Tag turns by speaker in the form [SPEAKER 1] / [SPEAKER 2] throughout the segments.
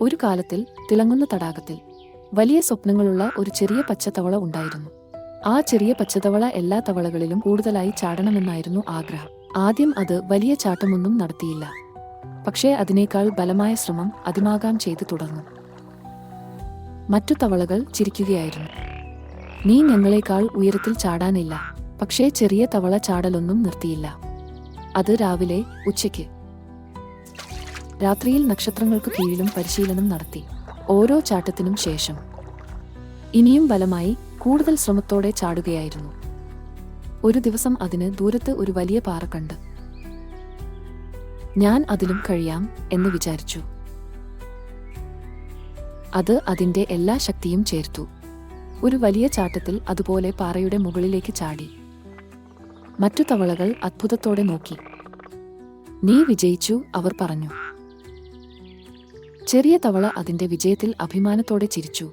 [SPEAKER 1] ഒരു കാലത്തിൽ തിളങ്ങുന്ന തടാകത്തിൽ വലിയ സ്വപ്നങ്ങളുള്ള ഒരു ചെറിയ പച്ചത്തവള ഉണ്ടായിരുന്നു. ആ ചെറിയ പച്ചത്തവള എല്ലാ തവളകളിലും കൂടുതലായി ചാടണമെന്നായിരുന്നു ആഗ്രഹം. ആദ്യം അത് വലിയ ചാട്ടമൊന്നും നടത്തിയില്ല. പക്ഷേ അതിനേക്കാൾ ബലമായ ശ്രമം അതിമാകാം ചെയ്തു തുടർന്നു. മറ്റു തവളകൾ ചിരിക്കുകയായിരുന്നു. നീ ഞങ്ങളെക്കാൾ ഉയരത്തിൽ ചാടാനില്ല. പക്ഷേ ചെറിയ തവള ചാടലൊന്നും നിർത്തിയില്ല. അത് രാവിലെ, ഉച്ചയ്ക്ക്, രാത്രിയിൽ നക്ഷത്രങ്ങൾക്ക് കീഴിലും പരിശീലനം നടത്തി. ഓരോ ചാട്ടത്തിനും ശേഷം ഇനിയും ബലമായി കൂടുതൽ ശ്രമത്തോടെ ചാടുകയായിരുന്നു. ഒരു ദിവസം അതിന് ദൂരത്ത് ഒരു വലിയ പാറ കണ്ട്. ഞാൻ അതിലും കഴിയാം എന്ന് വിചാരിച്ചു. അത് അതിന്റെ എല്ലാ ശക്തിയും ചേർത്തു. ഒരു വലിയ ചാട്ടത്തിൽ അതുപോലെ പാറയുടെ മുകളിലേക്ക് ചാടി. മറ്റു തവളകൾ അത്ഭുതത്തോടെ നോക്കി. നീ വിജയിച്ചു, അവർ പറഞ്ഞു. ചെറിയ തവള അതിന്റെ വിജയത്തിൽ അഭിമാനത്തോടെ ചിരിച്ചു.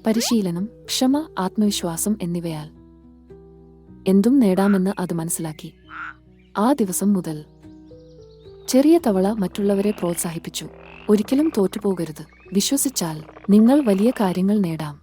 [SPEAKER 1] പരിശീലനം, ക്ഷമ, ആത്മവിശ്വാസം എന്നിവയാൽ എന്തും നേടാമെന്ന് അത് മനസ്സിലാക്കി. ആ ദിവസം മുതൽ ചെറിയ തവള മറ്റുള്ളവരെ പ്രോത്സാഹിപ്പിച്ചു. ഒരിക്കലും തോറ്റുപോകരുത്. വിശ്വസിച്ചാൽ നിങ്ങൾ വലിയ കാര്യങ്ങൾ നേടാം.